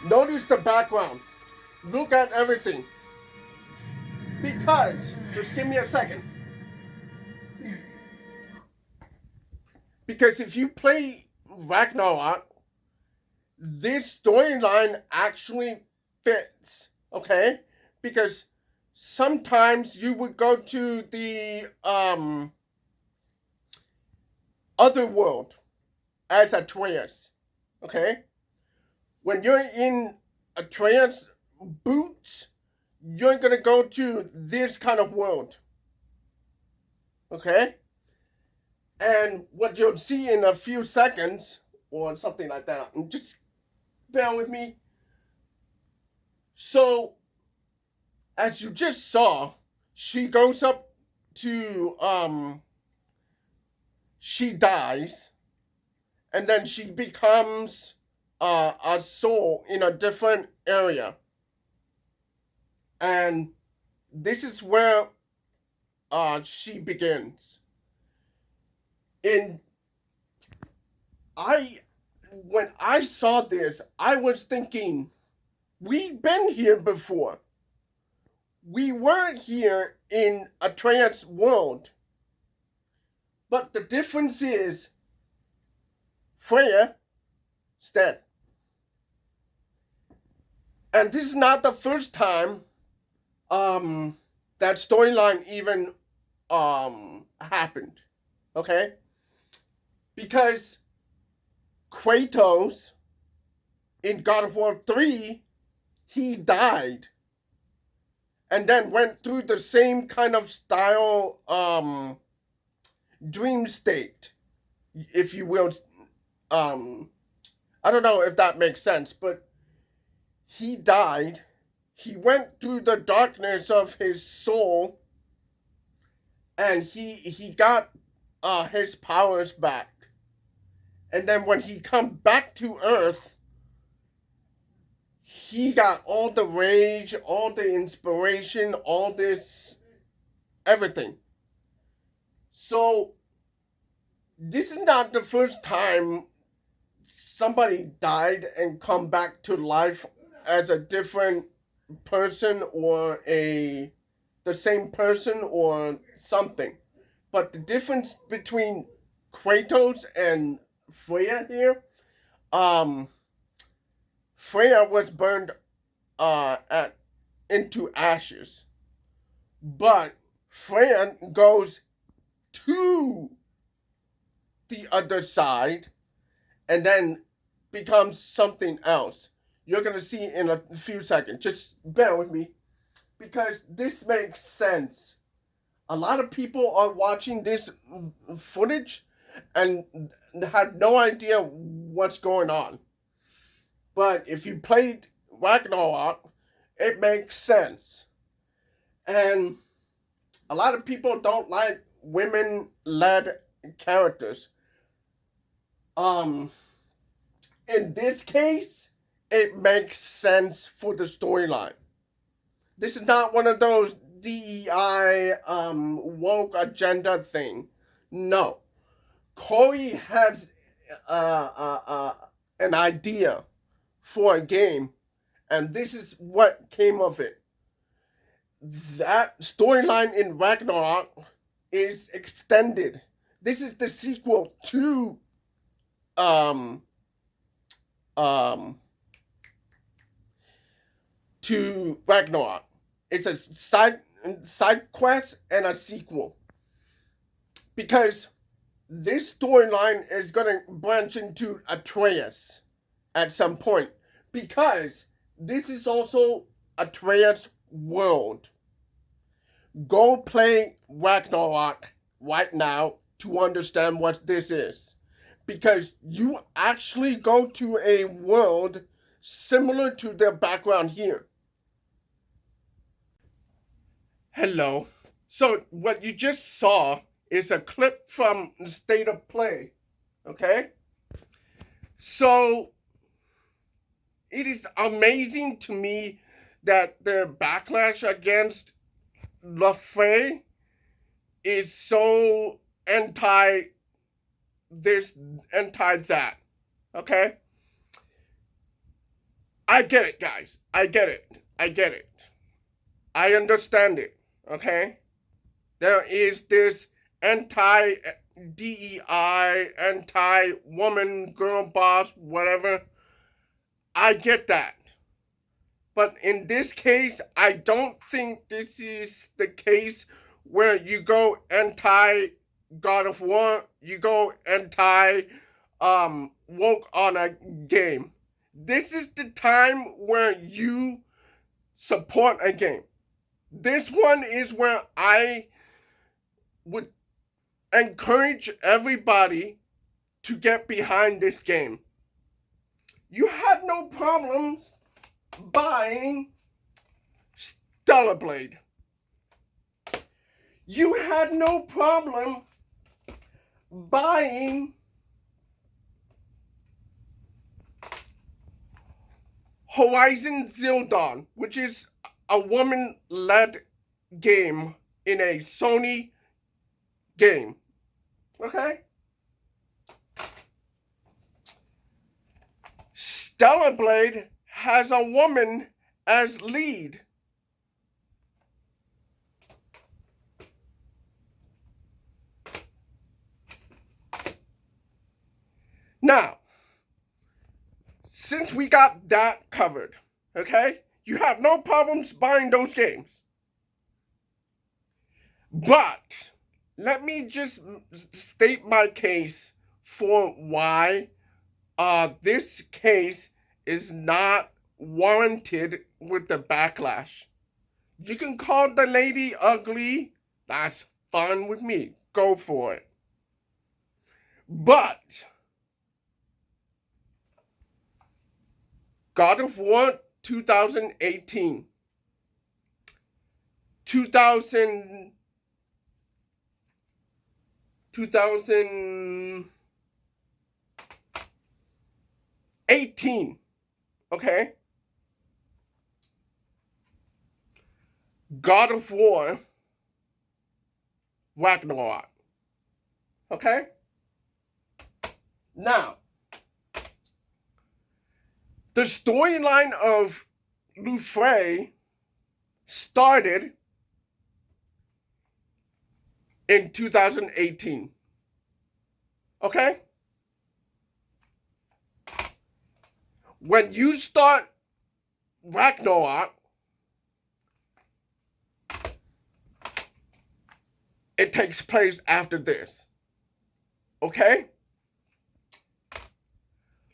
Notice the background. Look at everything. Because, just give me a second. Because if you play Ragnarok, this storyline actually fits, okay? Because sometimes you would go to the other world as Atreus, okay? When you're in Atreus boots, you're gonna go to this kind of world, okay? And what you'll see in a few seconds, or something like that, just bear with me. So, as you just saw, she goes up to, she dies, and then she becomes a soul in a different area. And this is where she begins. In when I saw this, I was thinking, we've been here before. We were here in Atreus' world. But the difference is, Freya is dead. And this is not the first time that storyline even happened. Okay? Because Kratos in God of War 3, he died. And then went through the same kind of style dream state, if you will. I don't know if that makes sense, but he died. He went through the darkness of his soul, and he got his powers back. And then when he come back to Earth, he got all the rage, all the inspiration, all this, everything. So, this is not the first time somebody died and come back to life as a different person, or the same person, or something. But the difference between Kratos and Freya here, Freya was burned into ashes, but Freya goes to the other side and then becomes something else. You're gonna see in a few seconds. Just bear with me, because this makes sense. A lot of people are watching this footage and had no idea what's going on. But if you played Ragnarok, it makes sense. And a lot of people don't like women-led characters. In this case, it makes sense for the storyline. This is not one of those DEI woke agenda thing. No. Corey had an idea for a game, and this is what came of it. That storyline in Ragnarok is extended. This is the sequel to to Ragnarok. It's a side quest and a sequel, because this storyline is gonna branch into Atreus at some point, because this is also Atreus' world. Go play Ragnarok right now to understand what this is, because you actually go to a world similar to their background here. Hello. So what you just saw is a clip from the State of Play, okay? So it is amazing to me that the backlash against Laufey is so anti this, anti that, okay? I get it, guys. I get it. I get it. I understand it. Okay? There is this anti DEI, anti woman, girl boss, whatever. I get that. But in this case, I don't think this is the case where you go anti God of War, you go anti woke on a game. This is the time where you support a game. This one is where I would encourage everybody to get behind this game. You had no problems buying Stellar Blade. You had no problem buying Horizon Zero Dawn, which is a woman-led game in a Sony game. Okay? Stellar Blade has a woman as lead. Now, since we got that covered, okay, you have no problems buying those games. But let me just state my case for why this case is not warranted with the backlash. You can call the lady ugly. That's fine with me. Go for it. But God of War 2018, 2018, okay? God of War Ragnarök, okay? Now, the storyline of Laufey started in 2018. Okay? When you start Ragnarök, it takes place after this. Okay?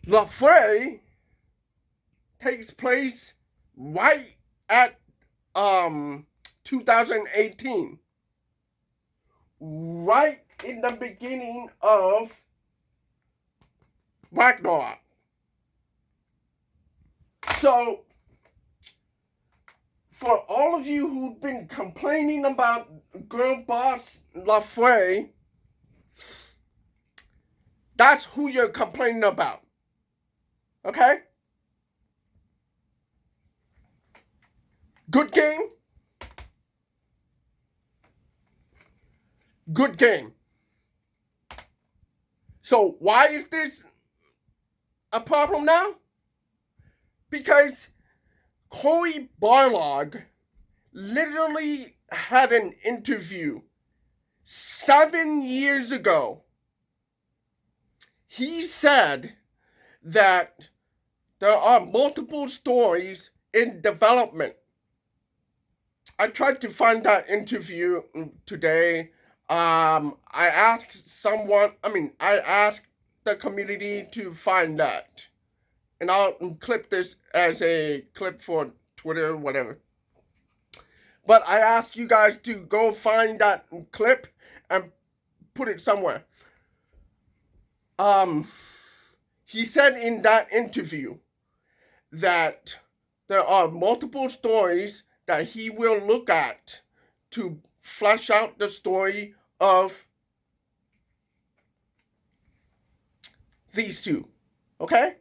Laufey takes place right at 2018. Right in the beginning of Ragnarök. So, for all of you who've been complaining about girl boss Laufey, that's who you're complaining about. Okay? Good game? Good game. So why is this a problem now? Because Cory Barlog literally had an interview 7 years ago. He said that there are multiple stories in development. I tried to find that interview today. I asked the community to find that. And I'll clip this as a clip for Twitter, whatever. But I asked you guys to go find that clip and put it somewhere. He said in that interview that there are multiple stories that he will look at to flesh out the story of these two. Okay?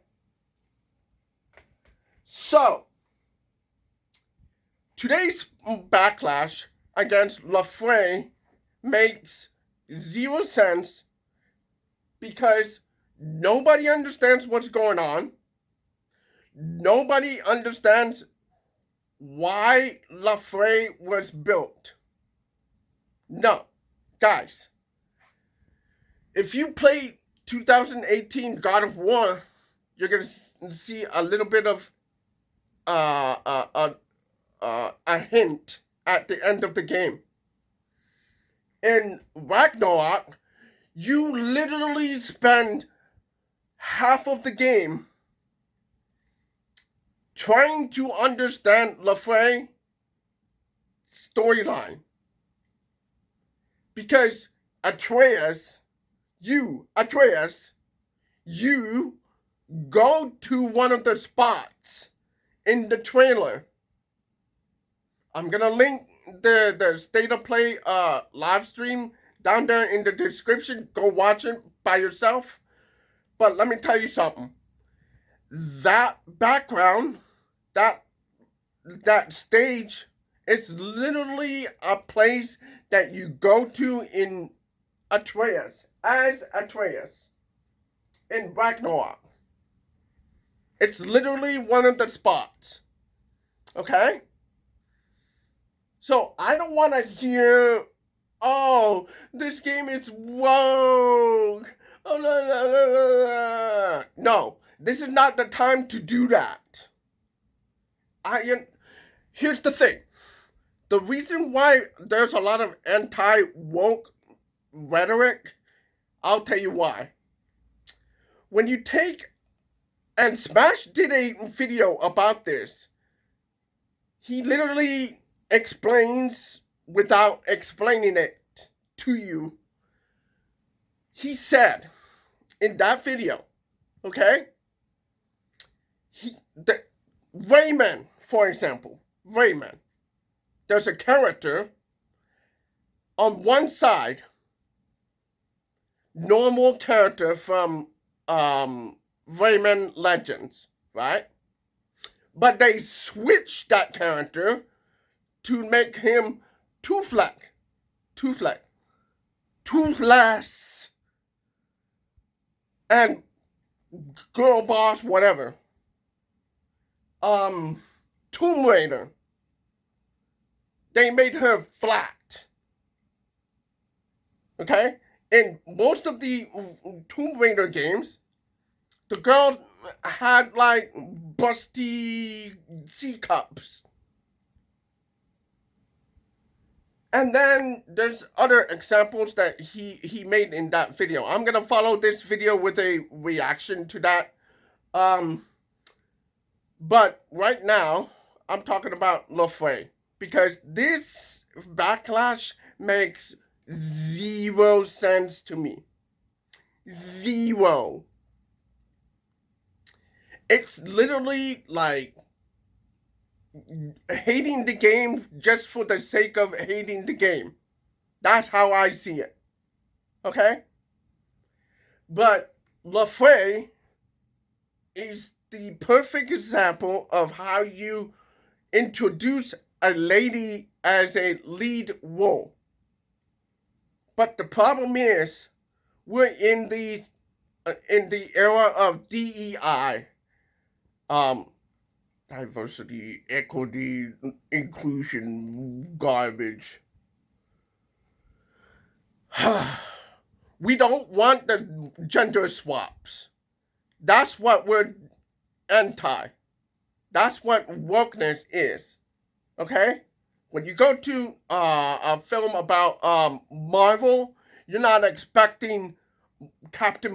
So, today's backlash against Laufey makes 0 sense because nobody understands what's going on. Nobody understands why Laufey was built. No, guys. If you play 2018 God of War, you're gonna see a little bit of a hint at the end of the game. In Ragnarok, you literally spend half of the game trying to understand Laufey's storyline. Because Atreus, you go to one of the spots in the trailer. I'm gonna link the State of Play live stream down there in the description. Go watch it by yourself. But let me tell you something. That background, that stage, is literally a place that you go to in Atreus, as Atreus, in Ragnarok. It's literally one of the spots. Okay? So I don't want to hear, oh, this game is rogue. Oh, no. No, this is not the time to do that. Here's the thing. The reason why there's a lot of anti-woke rhetoric, I'll tell you why. When you take, and Smash did a video about this, he literally explains without explaining it to you. He said in that video, okay, Rayman, for example, Rayman, there's a character on one side, normal character from Rayman Legends, right? But they switched that character to make him toothless, and girl boss, whatever. Tomb Raider, they made her flat. Okay? In most of the Tomb Raider games, the girl had like busty C cups. And then there's other examples that he made in that video. I'm gonna follow this video with a reaction to that. But right now, I'm talking about Laufey. Because this backlash makes 0 sense to me. 0. It's literally like hating the game just for the sake of hating the game. That's how I see it. Okay? But Laufey is the perfect example of how you introduce a lady as a lead role. But the problem is, we're in the era of DEI, diversity, equity, inclusion, garbage. We don't want the gender swaps. That's what we're anti. That's what wokeness is. Okay? When you go to a film about Marvel, you're not expecting Captain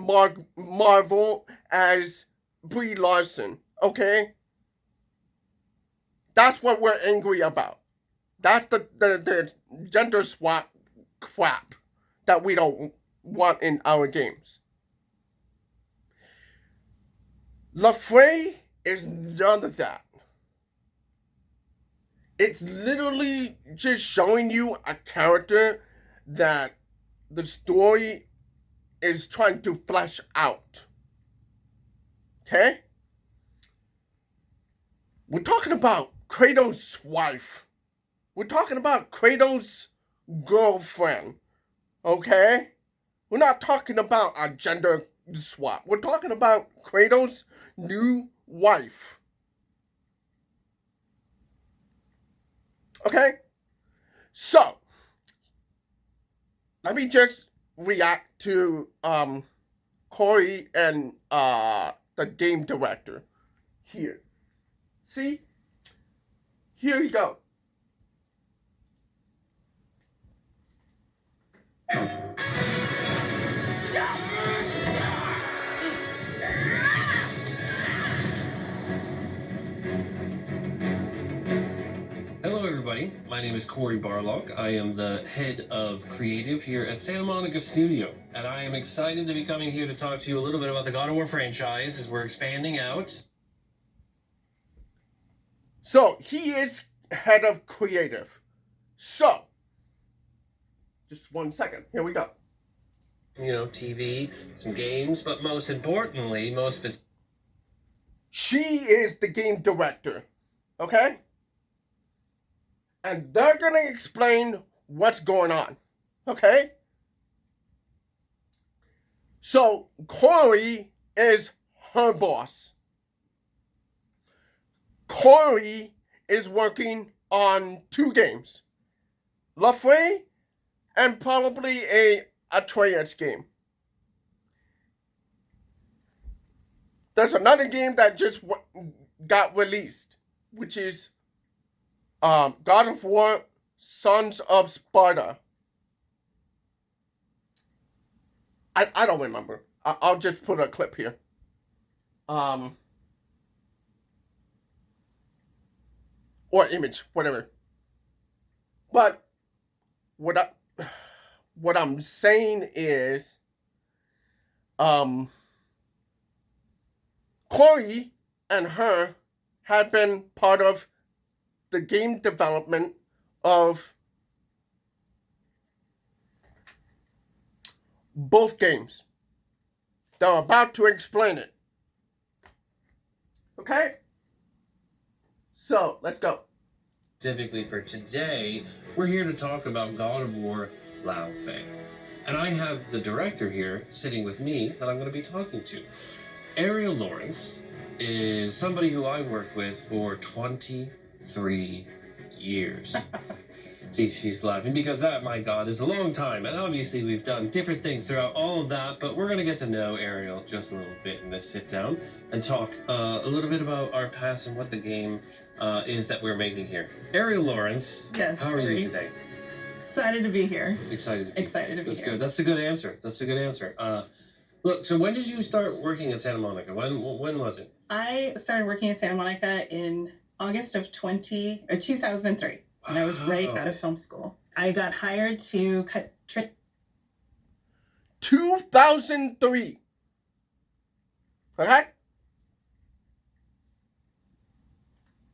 Marvel as Brie Larson. Okay? That's what we're angry about. That's the gender swap crap that we don't want in our games. Laufey is none of that. It's literally just showing you a character that the story is trying to flesh out. Okay? We're talking about Kratos' wife. We're talking about Kratos' girlfriend. Okay? We're not talking about a gender swap. We're talking about Kratos' new wife. Okay? So, let me just react to Corey and the game director here. See? Here you go. Hello everybody, my name is Corey Barlock. I am the head of creative here at Santa Monica Studio, and I am excited to be coming here to talk to you a little bit about the God of War franchise as we're expanding out. So, he is head of creative. So, just 1 second. Here we go. You know, TV, some games, but most importantly, She is the game director. Okay? And they're gonna explain what's going on. Okay? So, Corey is her boss. Corey is working on 2 games. Laufey and probably a Atreus game. There's another game that just got released, which is God of War Sons of Sparta. I don't remember. I'll just put a clip here. Or image, whatever. But what I'm saying is, Corey and her had been part of the game development of both games. They're about to explain it. Okay? So, let's go. specifically for today, we're here to talk about God of War Laufey. And I have the director here sitting with me that I'm going to be talking to. Ariel Lawrence is somebody who I've worked with for 23 years. See, she's laughing because that, my God, is a long time. And obviously we've done different things throughout all of that, but we're going to get to know Ariel just a little bit in this sit down and talk a little bit about our past and what the game is that we're making here. Ariel Lawrence, yes, how are you today? Excited to be here. Excited to be here. That's good. That's a good answer. That's a good answer. Look, so when did you start working at Santa Monica? When was it? I started working at Santa Monica in August of 2003. And I was right out of film school. I got hired to cut 2003. Okay?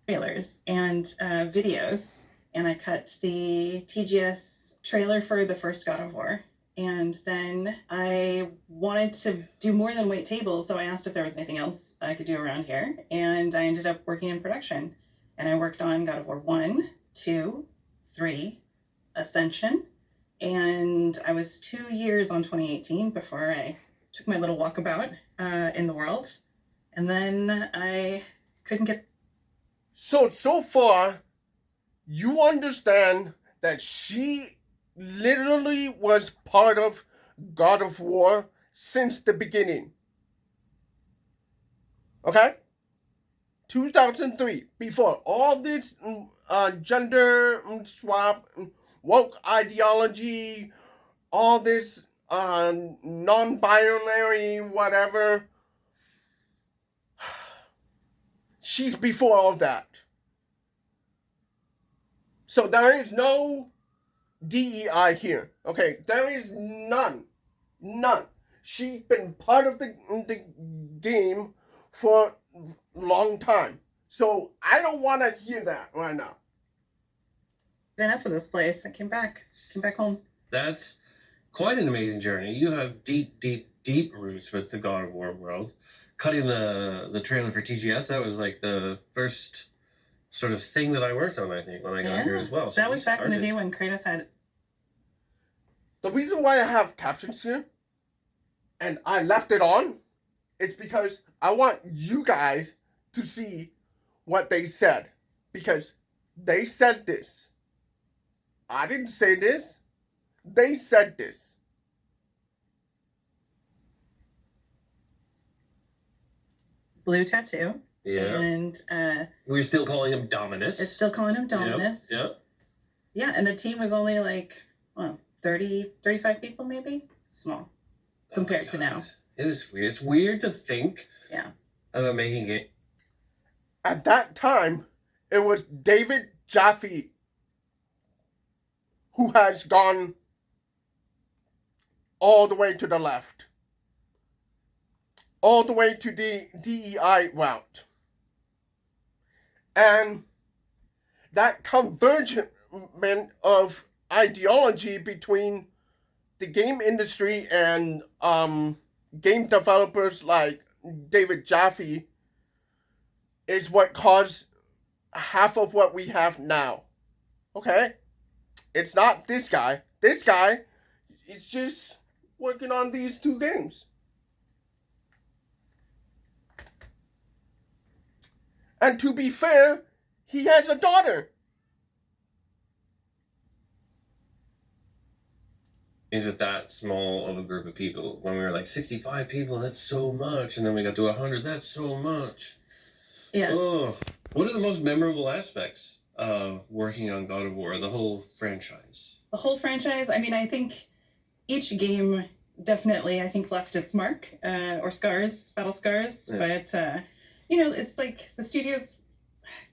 trailers and videos. And I cut the TGS trailer for the first God of War. And then I wanted to do more than wait tables, so I asked if there was anything else I could do around here. And I ended up working in production. And I worked on God of War 1, 2, 3, Ascension, and I was 2 years on 2018 before I took my little walkabout in the world, and then I couldn't get... So far, you understand that she literally was part of God of War since the beginning. Okay? 2003, before all this gender swap, woke ideology, all this non-binary whatever. She's before all that. So there is no DEI here. Okay, there is none. None. She's been part of the game for long time. So I don't want to hear that right now. enough of this place. I came back home. That's quite an amazing journey. You have deep roots with the God of War world. Cutting the trailer for TGS, that was like the first sort of thing that I worked on, I think, when I got here as well. So that was back in the day when Kratos had... The reason why I have captions here, and I left it on, is because I want you guys to see what they said. Because they said this. I didn't say this. They said this. Blue tattoo. Yeah. And we're still calling him Dominus. It's still calling him Dominus. Yep. Yeah, and the team was only like, 30, 35 people maybe? Small. Compared to now. It was weird. It's weird to think about making it. At that time, it was David Jaffe who has gone all the way to the left. All the way to the DEI route. And that convergence of ideology between the game industry and game developers like David Jaffe is what caused half of what we have now. Okay? It's not this guy. This guy is just working on these two games. And to be fair, he has a daughter. Is it that small of a group of people? When we were like 65 people, that's so much. And then we got to 100, that's so much. Yeah. Oh, what are the most memorable aspects of working on God of War, the whole franchise? The whole franchise, I mean, I think each game definitely, I think, left its mark, or scars, battle scars. Yeah. But, it's like the studios,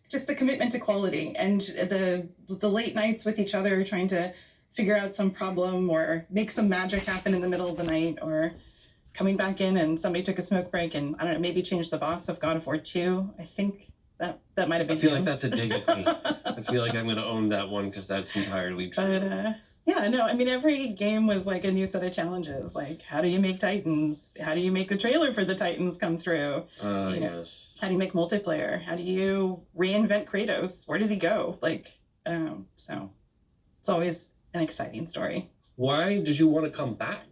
just the commitment to quality and the late nights with each other trying to figure out some problem or make some magic happen in the middle of the night, or coming back in and somebody took a smoke break and, I don't know, maybe changed the boss of God of War 2. I think that might have been I feel like that's a dig at me. I feel like I'm going to own that one because that's entirely true. But, yeah, no, I mean, every game was like a new set of challenges. Like, how do you make Titans? How do you make the trailer for the Titans come through? Yes. How do you make multiplayer? How do you reinvent Kratos? Where does he go? Like, so it's always an exciting story. Why did you want to come back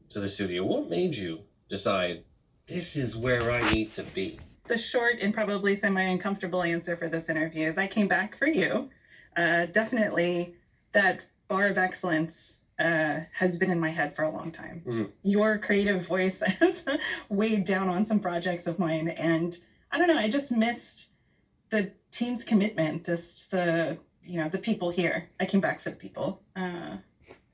to the studio? What made you decide this is where I need to be? The short and probably semi-uncomfortable answer for this interview is I came back for you. Definitely that bar of excellence has been in my head for a long time. Mm. Your creative voice has weighed down on some projects of mine, and I don't know, I just missed the team's commitment, just the people here. I came back for the people.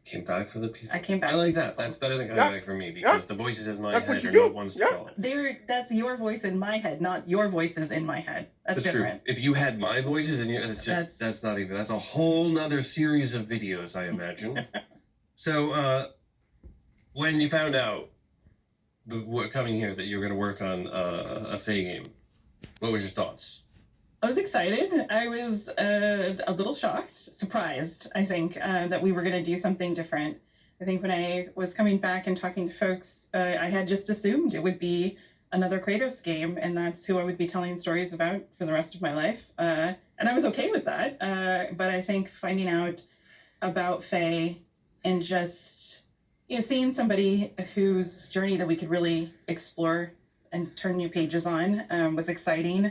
Came back for the people? I came back. I like that. That's better than coming back for me, because the voices in my head are not ones to call it. That's your voice in my head, not your voices in my head. That's different. True. If you had my voices in your, that's not even, that's a whole nother series of videos, I imagine. So, when you found out coming here that you were going to work on a Faye game, what was your thoughts? I was excited. I was a little shocked, surprised, I think, that we were going to do something different. I think when I was coming back and talking to folks, I had just assumed it would be another Kratos game, and that's who I would be telling stories about for the rest of my life. And I was okay with that. But I think finding out about Faye and just, seeing somebody whose journey that we could really explore and turn new pages on was exciting.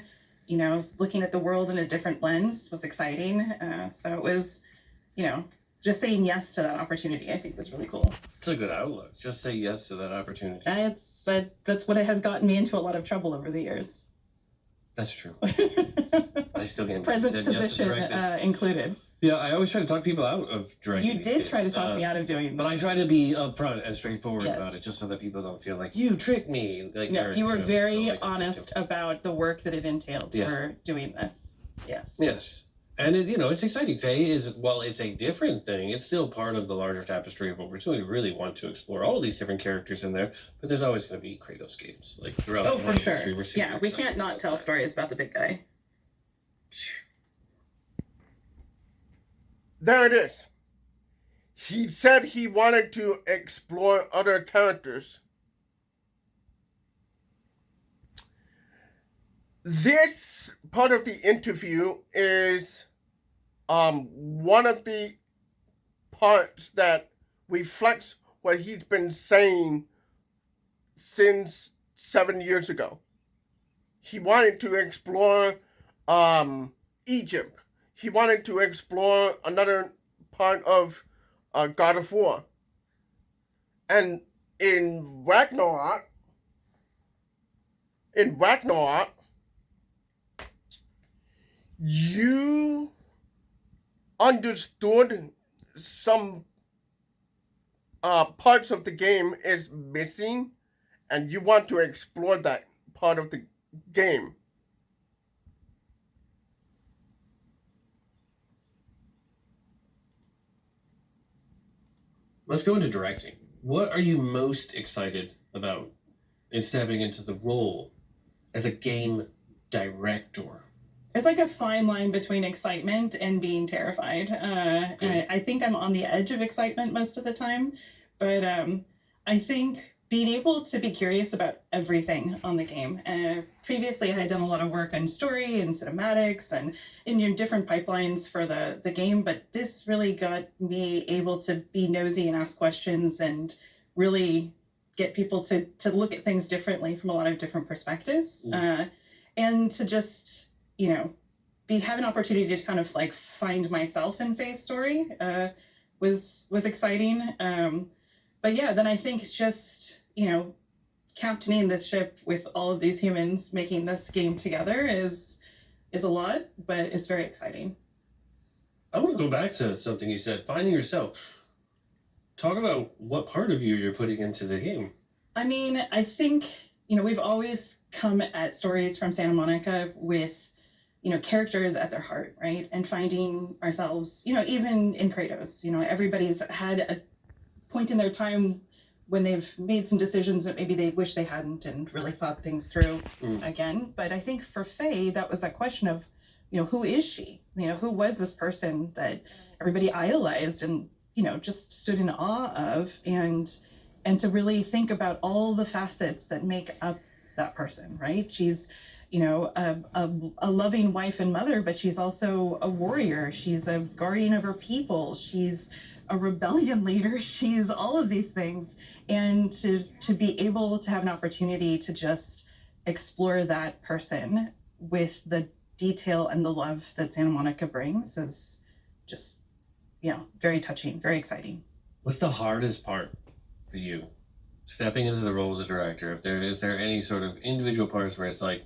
Looking at the world in a different lens was exciting. So it was, just saying yes to that opportunity, I think, was really cool. It's a good outlook. Just say yes to that opportunity. That's what has gotten me into a lot of trouble over the years. That's true. I still get present position included. Yeah, I always try to talk people out of directing. You did try to talk me out of doing but I try to be upfront and straightforward about it, just so that people don't feel like you tricked me. Like, no, you were very honest about the work that it entailed for doing this. Yes. Yes. And it's exciting. Faye is, while it's a different thing, it's still part of the larger tapestry of what we're doing. We really want to explore all these different characters in there, but there's always going to be Kratos games, like throughout the for sure. Yeah, we can't not tell stories about the big guy. There it is. He said he wanted to explore other characters. This part of the interview is one of the parts that reflects what he's been saying since 7 years ago. He wanted to explore Egypt. He wanted to explore another part of God of War. And in Ragnarok, you understood some parts of the game is missing, and you want to explore that part of the game. Let's go into directing. What are you most excited about in stepping into the role as a game director? It's like a fine line between excitement and being terrified. I think I'm on the edge of excitement most of the time, but I think being able to be curious about everything on the game. Previously, I had done a lot of work on story and cinematics and in different pipelines for the game, but this really got me able to be nosy and ask questions and really get people to look at things differently from a lot of different perspectives. And to just, have an opportunity to kind of like find myself in Faye's story was exciting. But yeah, then I think just, captaining this ship with all of these humans making this game together is a lot, but it's very exciting. I want to go back to something you said, finding yourself. Talk about what part of you you're putting into the game. I mean, I think, we've always come at stories from Santa Monica with, characters at their heart, right? And finding ourselves, even in Kratos, everybody's had a point in their time when they've made some decisions that maybe they wish they hadn't and really thought things through again. But I think for Faye, that was that question of, who is she? Who was this person that everybody idolized and, just stood in awe of, and to really think about all the facets that make up that person, right? She's, a loving wife and mother, but she's also a warrior. She's a guardian of her people. She's a rebellion leader. She's all of these things. And to be able to have an opportunity to just explore that person with the detail and the love that Santa Monica brings is just, very touching, very exciting. What's the hardest part for you stepping into the role as a director? Is there any sort of individual parts where it's like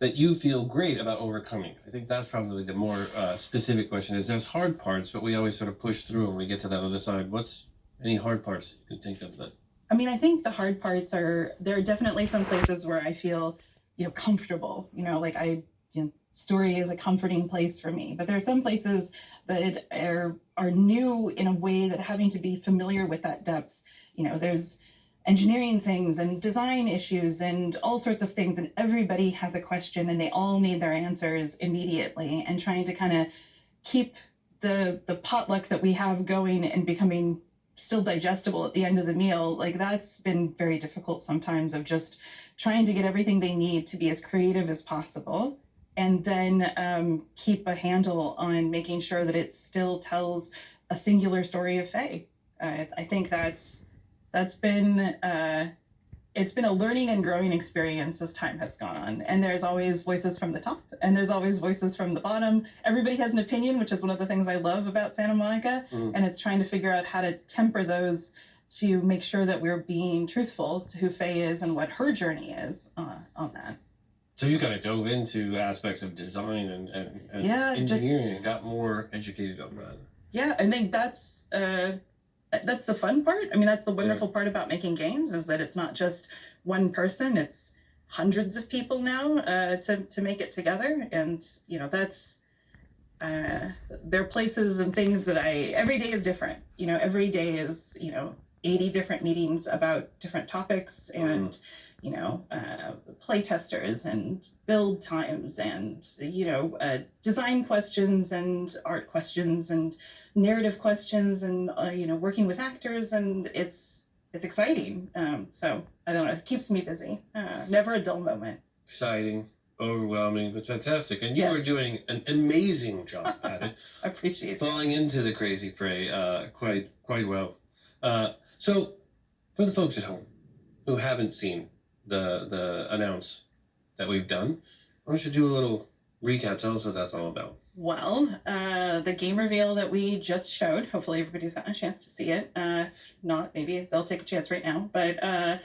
that you feel great about overcoming? I think that's probably the more specific question. Is there's hard parts, but we always sort of push through and we get to that other side. What's any hard parts you can think of that? I mean, I think the hard parts there are definitely some places where I feel, comfortable, like story is a comforting place for me, but there are some places that are new in a way that having to be familiar with that depth, there's engineering things and design issues and all sorts of things, and everybody has a question and they all need their answers immediately, and trying to kind of keep the potluck that we have going and becoming still digestible at the end of the meal, like that's been very difficult sometimes, of just trying to get everything they need to be as creative as possible, and then keep a handle on making sure that it still tells a singular story of Faye. I think that's been it's been a learning and growing experience as time has gone on. And there's always voices from the top and there's always voices from the bottom. Everybody has an opinion, which is one of the things I love about Santa Monica. And it's trying to figure out how to temper those to make sure that we're being truthful to who Faye is and what her journey is on that. So you kind of dove into aspects of design and engineering and got more educated on that. Yeah, I think that's the fun part. I mean, that's the wonderful part about making games, is that it's not just one person, it's hundreds of people now to make it together. And, that's, there are places and things that every day is different. Every day is, 80 different meetings about different topics and, play testers and build times and, design questions and art questions and narrative questions and, working with actors, and it's exciting. So I don't know, it keeps me busy. Never a dull moment. Exciting, overwhelming, but fantastic. And you are doing an amazing job at it. I appreciate it. Falling into the crazy fray quite well. So for the folks at home who haven't seen the announce that we've done, why don't you do a little Recap, tell us what that's all about. Well, the game reveal that we just showed, hopefully everybody's gotten a chance to see it. If not, maybe they'll take a chance right now. But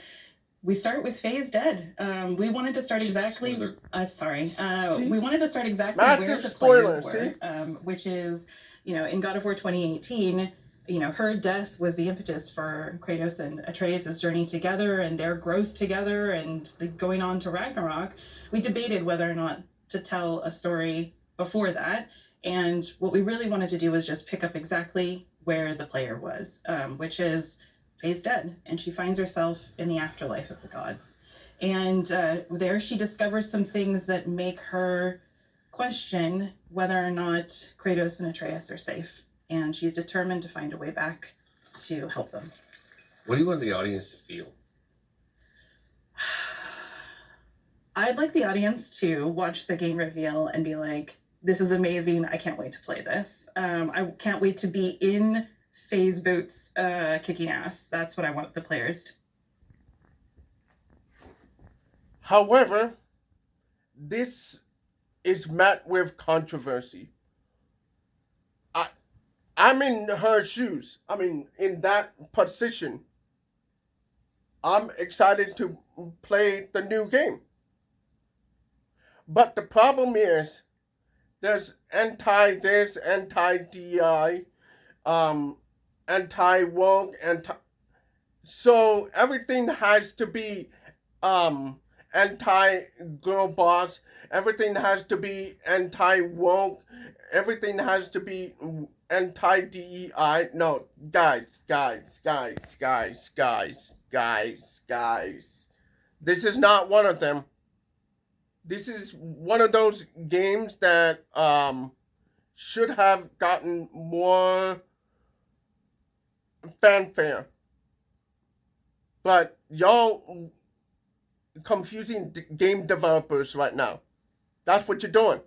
we start with Faye's dead. We wanted to start exactly. We wanted to start exactly where the players were, which is, in God of War 2018. Her death was the impetus for Kratos and Atreus' journey together and their growth together and going on to Ragnarok. We debated whether or not to tell a story before that. And what we really wanted to do was just pick up exactly where the player was, which is Faye's dead, and she finds herself in the afterlife of the gods. And there she discovers some things that make her question whether or not Kratos and Atreus are safe. And she's determined to find a way back to help them. What do you want the audience to feel? I'd like the audience to watch the game reveal and be like, this is amazing. I can't wait to play this. I can't wait to be in Faye's boots kicking ass. That's what I want the players to. However, this is met with controversy. I'm in her shoes. In that position. I'm excited to play the new game. But the problem is, there's anti-this, anti-DI, anti-woke, so everything has to be anti-girl boss, everything has to be anti-woke, everything has to be anti-DEI. No, guys. This is not one of them. This is one of those games that should have gotten more fanfare. But y'all confusing game developers right now. That's what you're doing.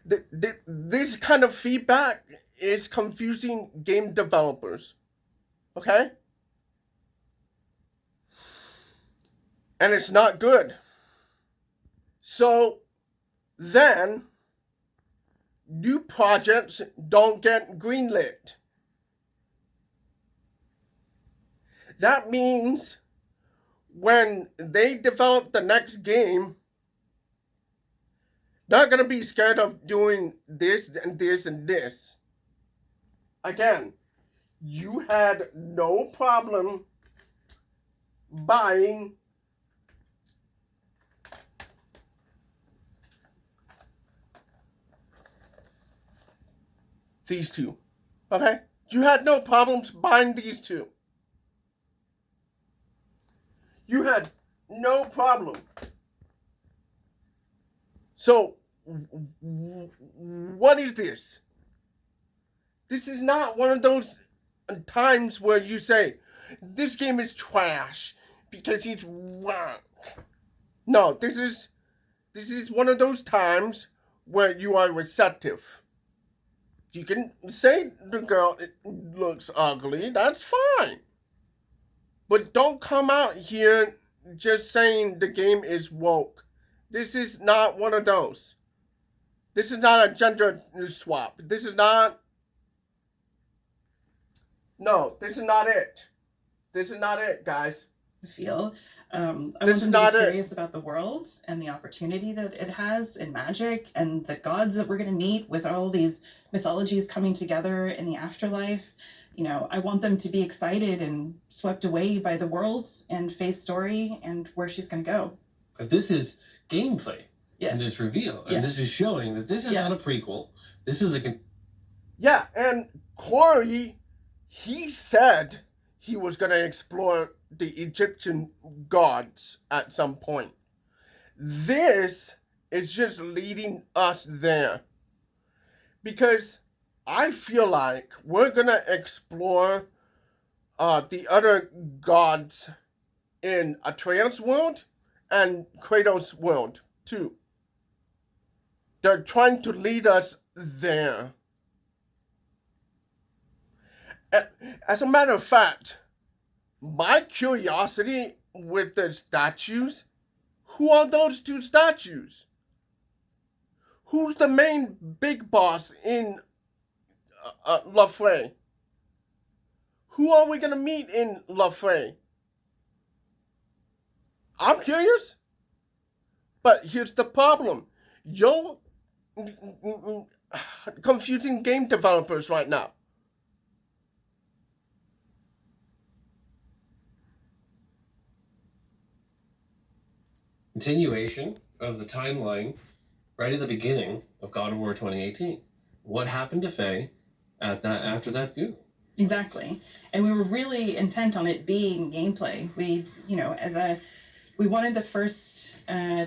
This kind of feedback is confusing game developers. Okay? And it's not good. So then new projects don't get greenlit. That means when they develop the next game, they're going to be scared of doing this and this and this. Again, you had no problem buying these two. Okay? You had no problems buying these two. You had no problem. So, what is this? This is not one of those times where you say, this game is trash because it's wrong. No, this is one of those times where you are receptive. You can say the girl looks ugly, that's fine. But don't come out here just saying the game is woke. This is not one of those. This is not a gender swap. This is not... No, this is not it. This is not it, guys. Feel. I want them to be curious about the world and the opportunity that it has in magic and the gods that we're going to meet with all these mythologies coming together in the afterlife. I want them to be excited and swept away by the world and Faye's story and where she's going to go. But this is gameplay. Yes. And this reveal. And this is showing that this is not a prequel. This is a... Yeah, and Corey, he said he was going to explore the Egyptian gods at some point. This is just leading us there. Because I feel like we're going to explore the other gods in Atreus' world and Kratos' world too. They're trying to lead us there. As a matter of fact, my curiosity with the statues Who are those two statues? Who's the main big boss in Laufey? Who are we gonna meet in Laufey? I'm curious. But here's the problem. You're confusing game developers right now. Continuation of the timeline right at the beginning of God of War 2018. What happened to Faye after that view? Exactly. And we were really intent on it being gameplay. We wanted the first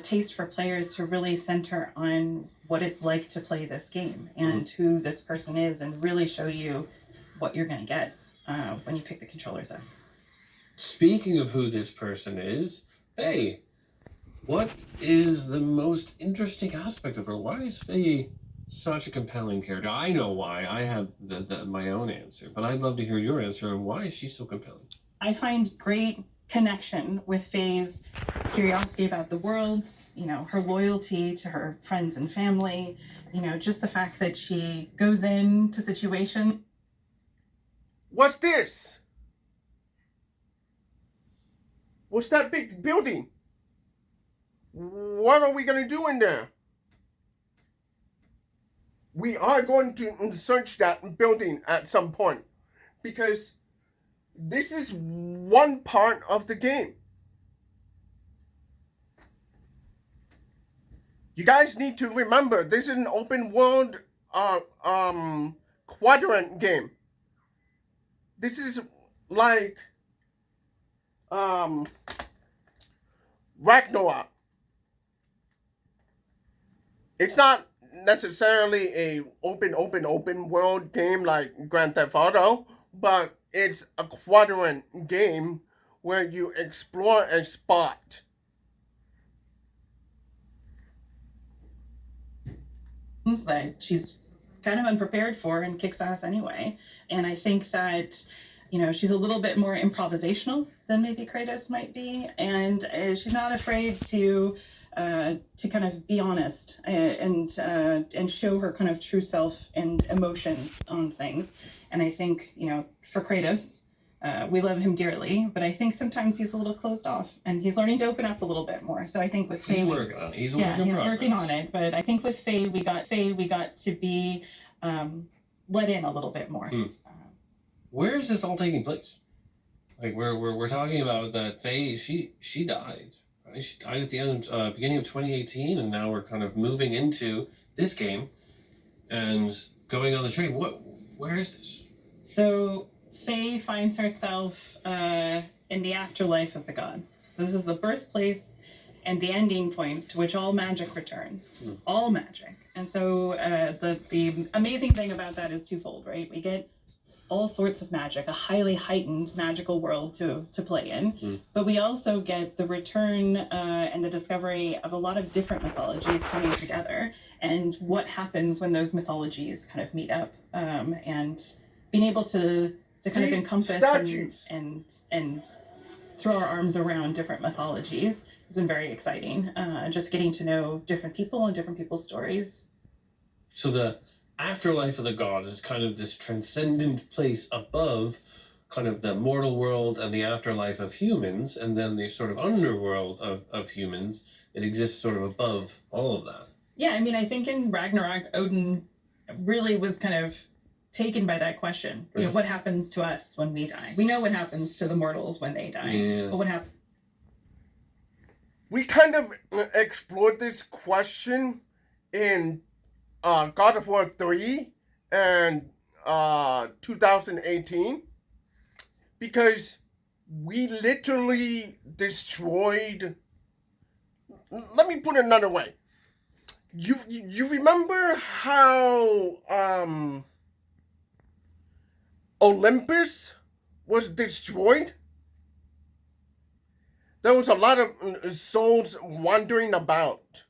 taste for players to really center on what it's like to play this game and who this person is, and really show you what you're going to get when you pick the controllers up. Speaking of who this person is, Faye, what is the most interesting aspect of her? Why is Faye such a compelling character? I know why. I have my own answer, but I'd love to hear your answer. And why is she so compelling? I find great connection with Faye's curiosity about the world, her loyalty to her friends and family, just the fact that she goes into situations. What's this? What's that big building? What are we gonna do in there? We are going to search that building at some point, because this is one part of the game. You guys need to remember, this is an open world quadrant game. This is like Ragnarok. It's not necessarily a open world game like Grand Theft Auto, but it's a quadrant game where you explore a spot. That she's kind of unprepared for and kicks ass anyway. And I think that, she's a little bit more improvisational than maybe Kratos might be. And she's not afraid to kind of be honest and show her kind of true self and emotions on things. And I think, for Kratos, we love him dearly, but I think sometimes he's a little closed off, and he's learning to open up a little bit more. So I think with Faye, he's working on it. But I think with Faye, we got to be let in a little bit more. Where is this all taking place? Like we're talking about that Faye, she died. Right? She died at the end, beginning of 2018, and now we're kind of moving into this game and going on the train. Where is this? So Faye finds herself in the afterlife of the gods. So this is the birthplace and the ending point to which all magic returns. All magic. And so the amazing thing about that is twofold, right? We get all sorts of magic, a highly heightened magical world to play in. But we also get the return and the discovery of a lot of different mythologies coming together, and what happens when those mythologies kind of meet up, and being able to kind of encompass and throw our arms around different mythologies has been very exciting. Just getting to know different people and different people's stories. So the afterlife of the gods is kind of this transcendent place above kind of the mortal world and the afterlife of humans, and then the sort of underworld of humans. It exists sort of above all of that. Yeah, I mean, I think in Ragnarok, Odin really was kind of taken by that question. What happens to us when we die? We know what happens to the mortals when they die, but what happens? We kind of explored this question in God of War 3 and 2018, because we literally destroyed. Let me put it another way. You remember how Olympus was destroyed? There was a lot of souls wandering about.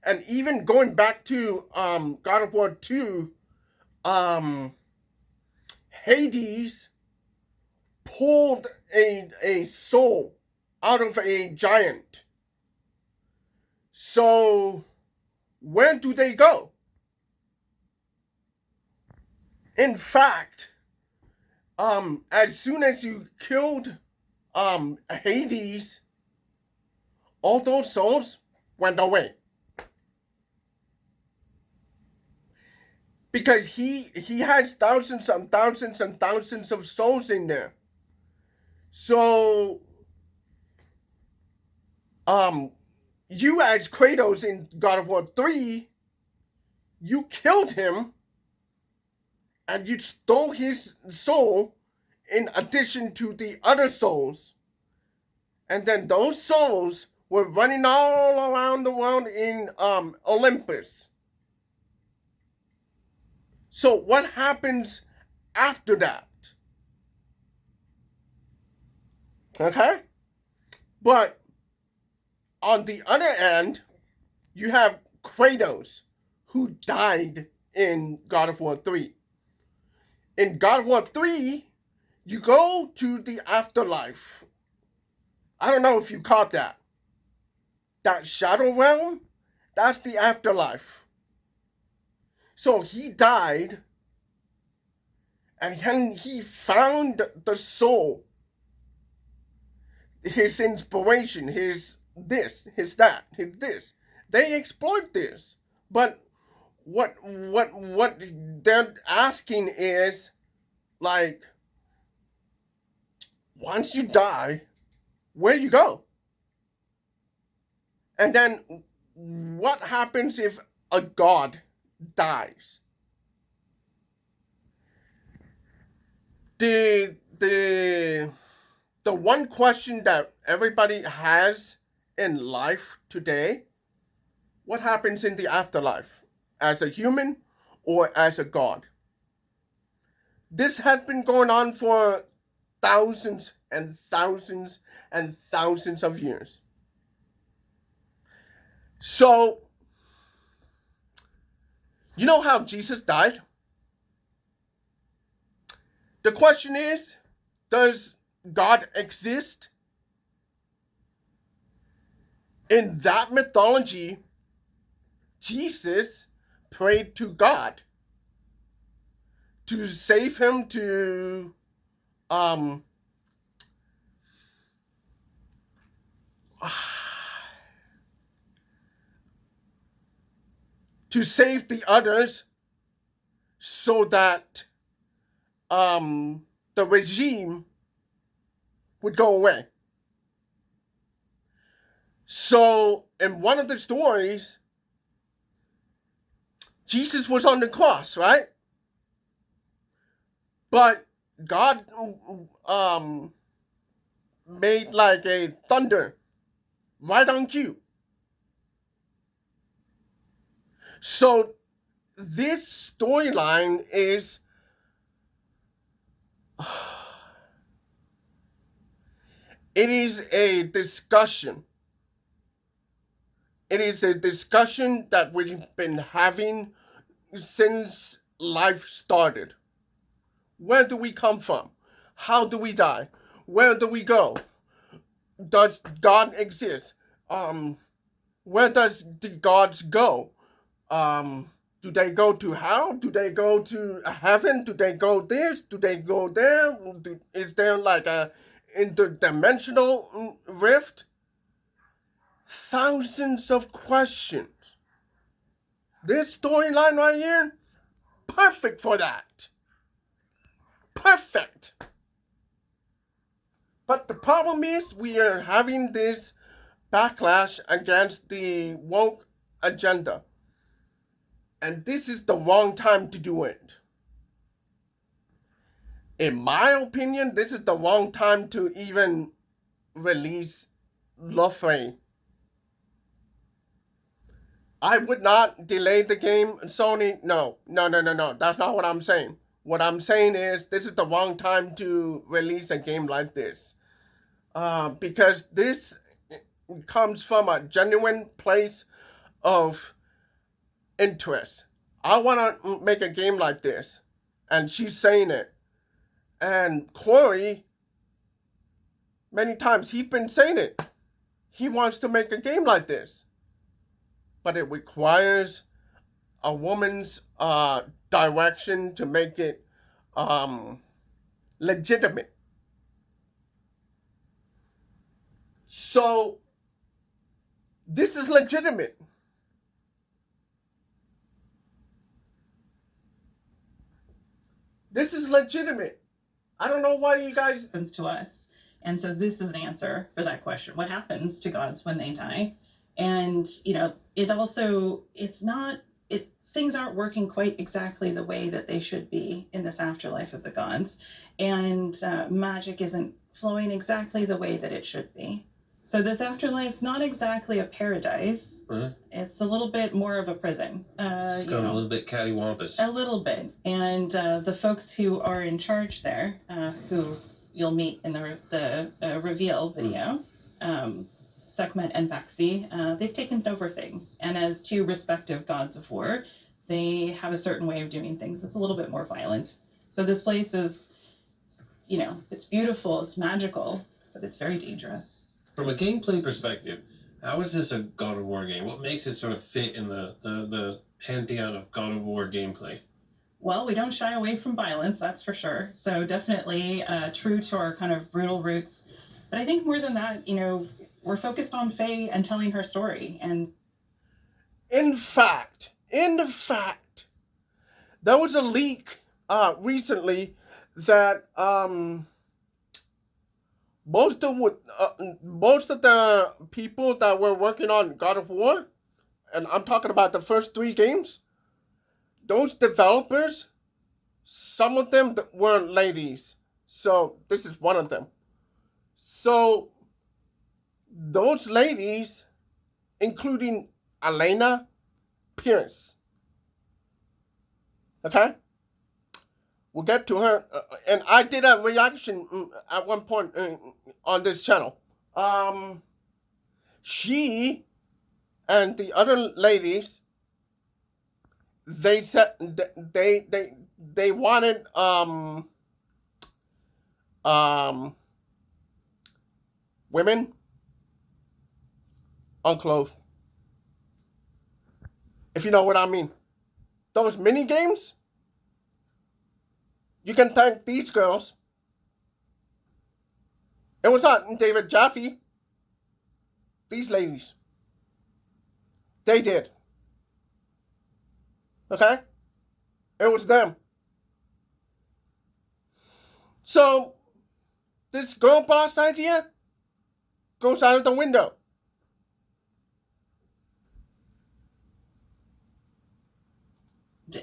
And even going back to God of War 2, Hades pulled a soul out of a giant. So where do they go? In fact, as soon as you killed Hades, all those souls went away. Because he has thousands and thousands and thousands of souls in there. So you as Kratos in God of War 3, you killed him and you stole his soul in addition to the other souls. And then those souls were running all around the world in Olympus. So what happens after that? Okay? But on the other end, you have Kratos, who died in God of War 3. In God of War 3, you go to the afterlife. I don't know if you caught that. That shadow realm, that's the afterlife. So he died, and then he found the soul, his inspiration, his this, his that, his this. They exploit this. But what they're asking is, like, once you die, where you go? And then what happens if a god dies? The one question that everybody has in life today, what happens in the afterlife? As a human or as a god? This has been going on for thousands and thousands and thousands of years. So, you know how Jesus died? The question is, does God exist? In that mythology, Jesus prayed to God to save him, to to save the others, so that the regime would go away. So in one of the stories, Jesus was on the cross, right? But God made like a thunder right on cue. So this storyline is it is a discussion. It is a discussion that we've been having since life started. Where do we come from? How do we die? Where do we go? Does God exist? Where does the gods go? Do they go to hell? Do they go to heaven? Do they go this? Do they go there? Is there like a interdimensional rift? Thousands of questions. This storyline right here, perfect for that. Perfect. But the problem is we are having this backlash against the woke agenda. And this is the wrong time to do it. In my opinion, this is the wrong time to even release Laufey. I would not delay the game, Sony. No. That's not what I'm saying. What I'm saying is this is the wrong time to release a game like this. Because this comes from a genuine place of interest. I want to make a game like this. And she's saying it. And Corey, many times, he's been saying it. He wants to make a game like this. but it requires a woman's direction to make it legitimate. So this is legitimate. This is legitimate. I don't know why you guys... happens to us. And so this is an answer for that question. What happens to gods when they die? And, you know, it also, things aren't working quite exactly the way that they should be in this afterlife of the gods. And magic isn't flowing exactly the way that it should be. So this afterlife's not exactly a paradise. It's a little bit more of a prison. It's got a little bit cattywampus. A little bit. And the folks who are in charge there, who you'll meet in the reveal video, Sekhmet and Baxi, they've taken over things. And as two respective gods of war, they have a certain way of doing things. It's a little bit more violent. So this place is, you know, it's beautiful, it's magical, but it's very dangerous. From a gameplay perspective, how is this a God of War game? What makes it sort of fit in the pantheon of God of War gameplay? Well, we don't shy away from violence, that's for sure. So definitely true to our kind of brutal roots. But I think more than that, you know, we're focused on Faye and telling her story. And in fact, there was a leak recently that most of the people that were working on God of War, and I'm talking about the first 3 games, those developers, some of them were ladies. So this is one of them. So those ladies, including Elena Pierce, okay? We'll get to her. And I did a reaction at one point on this channel. She and the other ladies, they said they wanted women unclothed. If you know what I mean. Those mini games, you can thank these girls. It was not David Jaffe. These ladies. They did. Okay? It was them. So, this girl boss idea goes out of the window.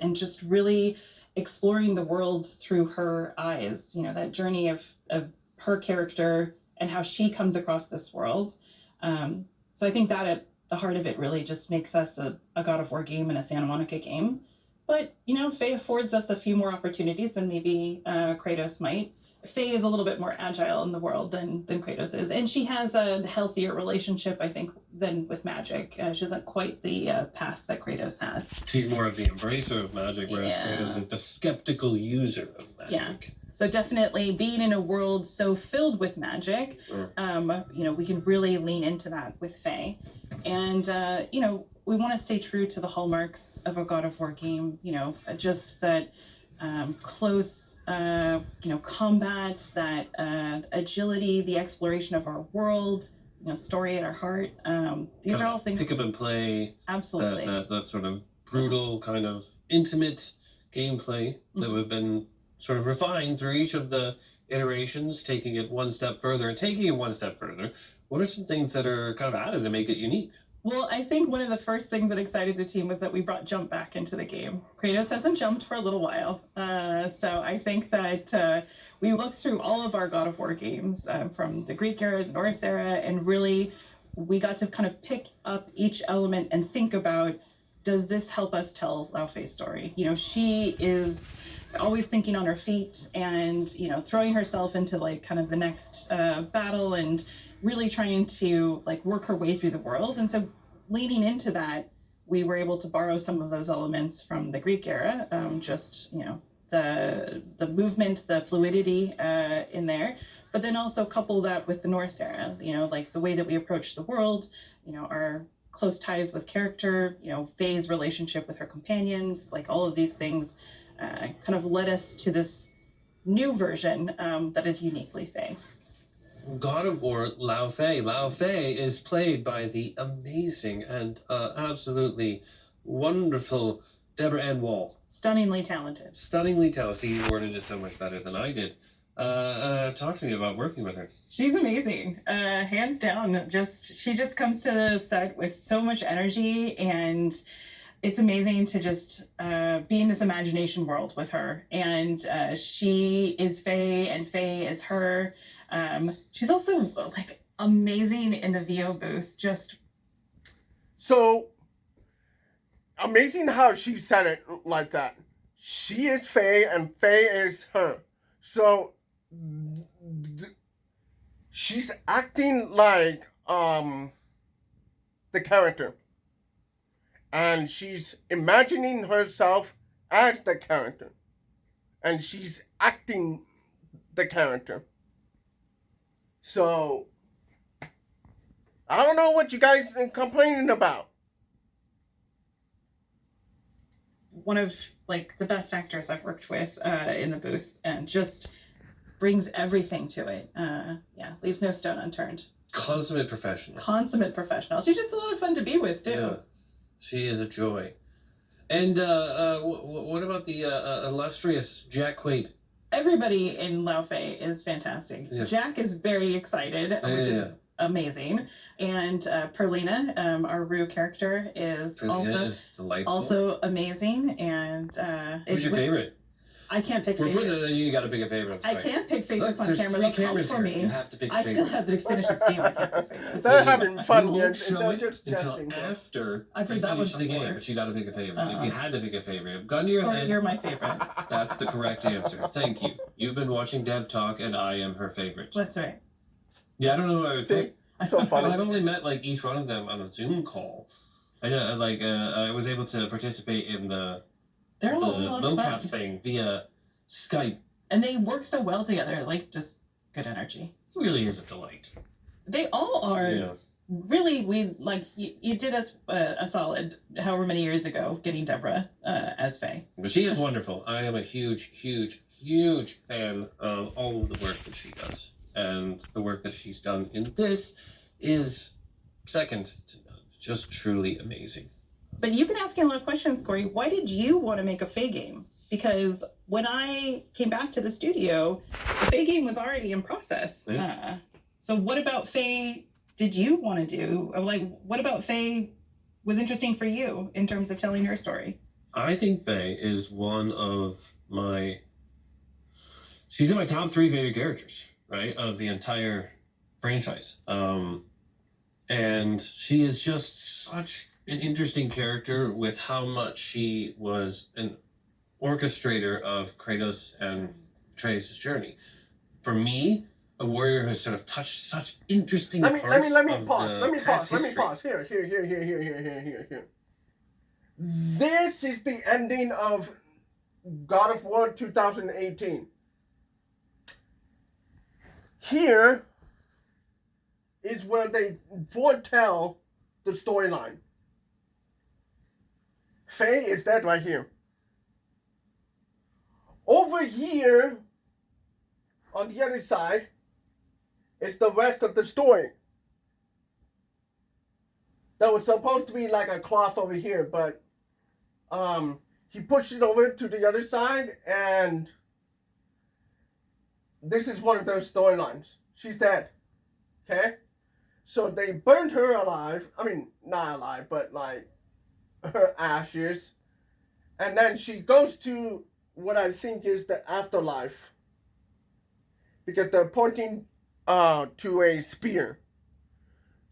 And just really exploring the world through her eyes, you know, that journey of her character and how she comes across this world. So I think that at the heart of it really just makes us a God of War game and a Santa Monica game. But, you know, Faye affords us a few more opportunities than maybe Kratos might. Faye is a little bit more agile in the world than Kratos is. And she has a healthier relationship, I think, than with magic. She doesn't quite the past that Kratos has. She's more of the embracer of magic, whereas Kratos is the skeptical user of magic. Yeah. So definitely being in a world so filled with magic, you know, we can really lean into that with Faye. And, you know, we want to stay true to the hallmarks of a God of War game, you know, just that close, you know, combat, that agility, the exploration of our world, you know, story at our heart. These are all things. Pick up and play. Absolutely. That sort of brutal, kind of intimate gameplay that we've been sort of refined through each of the iterations, taking it one step further and taking it one step further. What are some things that are kind of added to make it unique? Well, I think one of the first things that excited the team was that we brought jump back into the game. Kratos hasn't jumped for a little while. So I think that we looked through all of our God of War games from the Greek era, the Norse era, and really we got to kind of pick up each element and think about, does this help us tell Laufey's story? You know, she is always thinking on her feet and, you know, throwing herself into like kind of the next battle and really trying to like work her way through the world. And so leaning into that, we were able to borrow some of those elements from the Greek era, just, you know, the movement, the fluidity in there, but then also couple that with the Norse era, you know, like the way that we approach the world, you know, our close ties with character, you know, Faye's relationship with her companions, like all of these things kind of led us to this new version that is uniquely Faye. God of War Laufey. Laufey is played by the amazing and absolutely wonderful Deborah Ann Wall. Stunningly talented. Stunningly talented. You worded it so much better than I did. Talk to me about working with her. She's amazing. Hands down. She just comes to the set with so much energy, and it's amazing to just be in this imagination world with her. And she is Faye, and Faye is her. She's also like amazing in the VO booth. Just so amazing how she said it like that. She is Faye, and Faye is her. So she's acting like the character, and she's imagining herself as the character, and she's acting the character. So I don't know what you guys are complaining about. One of like the best actors I've worked with in the booth, and just brings everything to it. Yeah, leaves no stone unturned. Consummate professional. Consummate professional. She's just a lot of fun to be with too. Yeah, she is a joy. And what about the illustrious Jack Quaid? Everybody in Laufey is fantastic. Yeah. Jack is very excited, which is amazing. And Perlina, our Rue character, is also amazing. And who's your favorite? I can't pick favorites. You got to pick a favorite. I can't pick favorites on camera. They'll come for me. You have to pick I still have to finish this game. I can't pick favorites. They're having fun here. They're just until after I've heard that one the game, but you got to pick a favorite. If you had to pick a favorite, gun to your head. You're my favorite. That's the correct answer. Thank you. You've been watching Dev Talk, and I am her favorite. That's right. Yeah, I don't know who I would pick. So funny. I've only met like each one of them on a Zoom call. I was able to participate in the mocap thing via Skype. And they work so well together, like just good energy. It really is a delight. They all are. Yeah. Really, we like you did us a solid however many years ago getting Deborah as Faye. But she is wonderful. I am a huge fan of all of the work that she does. And the work that she's done in this is second to none. Just truly amazing. But you've been asking a lot of questions, Corey. Why did you want to make a Faye game? Because when I came back to the studio, the Faye game was already in process. Yeah. So what about Faye did you want to do? Like, what about Faye was interesting for you in terms of telling her story? I think Faye is one of my... She's in my top 3 favorite characters, right, of the entire franchise. And she is just such an interesting character with how much she was an orchestrator of Kratos and Atreus' journey. For me, a warrior has sort of touched such interesting parts. Let me pause. Here. This is the ending of God of War 2018. Here is where they foretell the storyline. Faye is dead right here. Over here, on the other side, is the rest of the story. That was supposed to be like a cloth over here, but he pushed it over to the other side, and this is one of those storylines. She's dead. Okay? So they burned her alive. I mean, not alive, but like her ashes. And then she goes to what I think is the afterlife. Because they're pointing to a spear.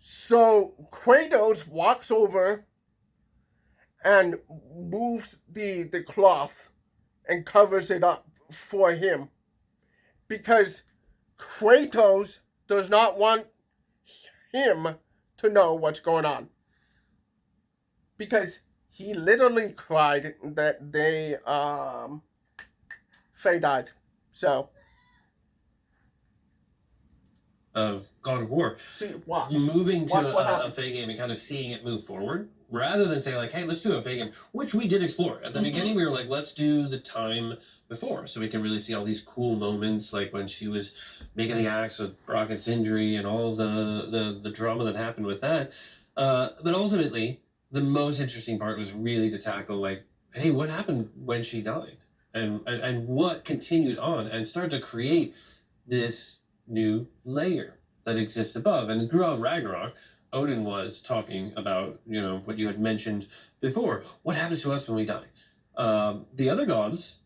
So Kratos walks over and moves the cloth and covers it up for him. Because Kratos does not want him to know what's going on. Because he literally cried that Faye died. So of God of War, See, watch. moving to Watch what a happens. Fae game and kind of seeing it move forward, rather than say like, hey, let's do a Fae game, which we did explore. At the beginning, we were like, let's do the time before, so we can really see all these cool moments, like when she was making the axe with Brock and Sindri and all the drama that happened with that. But ultimately, the most interesting part was really to tackle like, hey, what happened when she died? And what continued on and start to create this new layer that exists above. And in God of Ragnarok, Odin was talking about, you know, what you had mentioned before. What happens to us when we die? The other gods,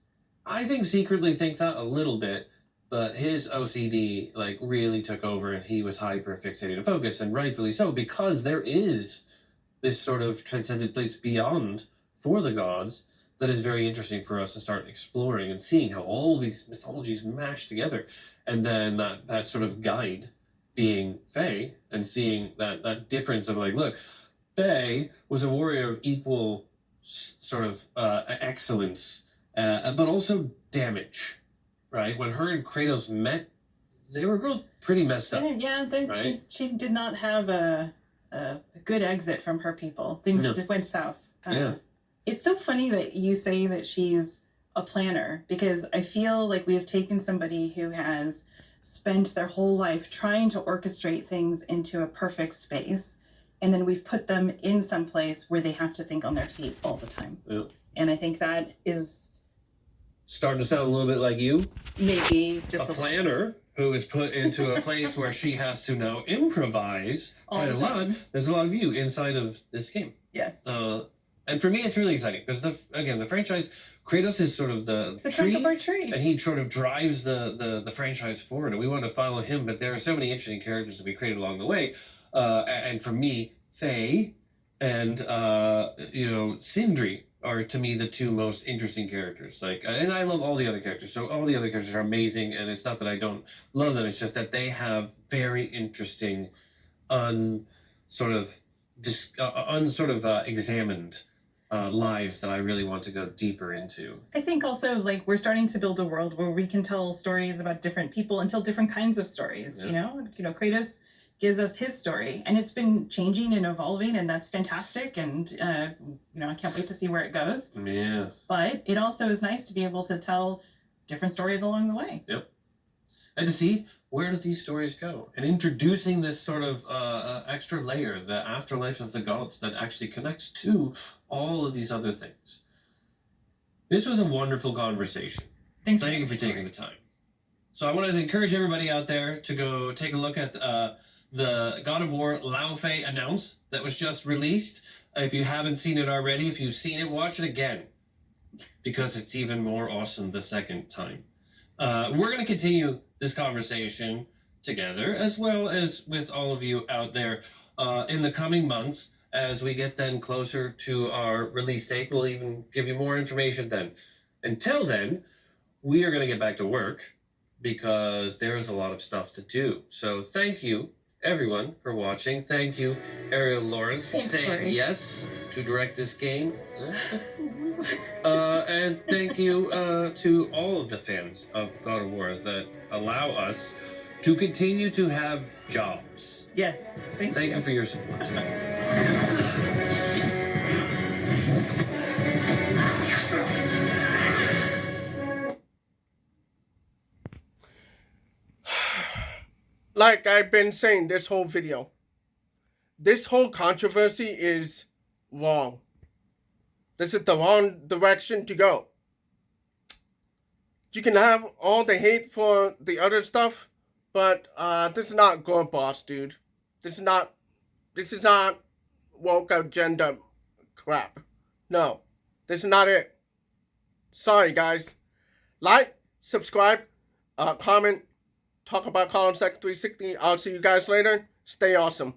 I think, secretly think that a little bit, but his OCD like really took over, and he was hyper fixated and focused, and rightfully so, because there is this sort of transcendent place beyond for the gods that is very interesting for us to start exploring and seeing how all these mythologies mash together. And then that sort of guide being Fae, and seeing that difference of like, look, Fae was a warrior of equal sort of excellence, but also damage, right? When her and Kratos met, they were both pretty messed up. Yeah, right? she did not have a good exit from her people. Things went south. Yeah. It's so funny that you say that she's a planner, because I feel like we have taken somebody who has spent their whole life trying to orchestrate things into a perfect space, and then we've put them in some place where they have to think on their feet all the time. Yeah. And I think that is starting to sound a little bit like you. Maybe just a planner who is put into a place where she has to now improvise quite a lot. There's a lot of you inside of this game. Yes. And for me, it's really exciting because the franchise, Kratos is sort of the tree, and he sort of drives the franchise forward, and we want to follow him. But there are so many interesting characters that we created along the way, and for me, Faye and Sindri are to me the two most interesting characters. Like, and I love all the other characters. So all the other characters are amazing, and it's not that I don't love them. It's just that they have very interesting, examined lives that I really want to go deeper into. I think also, like, we're starting to build a world where we can tell stories about different people and tell different kinds of stories. Yeah. Kratos gives us his story, and it's been changing and evolving, and that's fantastic. And I can't wait to see where it goes. Yeah. But it also is nice to be able to tell different stories along the way. Yep. And to see where do these stories go, and introducing this sort of extra layer, the afterlife of the gods, that actually connects to all of these other things. This was a wonderful conversation. Thank you for taking the time. So I want to encourage everybody out there to go take a look at the God of War Laufey announce that was just released. If you haven't seen it already, if you've seen it, watch it again, because it's even more awesome the second time. We're going to continue this conversation together, as well as with all of you out there in the coming months. As we get then closer to our release date, we'll even give you more information then. Until then, we are going to get back to work, because there's a lot of stuff to do. So thank you, everyone, for watching. Thank you, Ariel Lawrence, for saying yes to direct this game. And thank you to all of the fans of God of War that allow us to continue to have jobs. Yes. Thank you for your support. Like I've been saying this whole video, this whole controversy is wrong. This is the wrong direction to go. You can have all the hate for the other stuff, but this is not good, boss, dude. This is not woke agenda crap. No, this is not it. Sorry, guys. Like, subscribe, comment, talk about Colin Sec 360. I'll see you guys later. Stay awesome.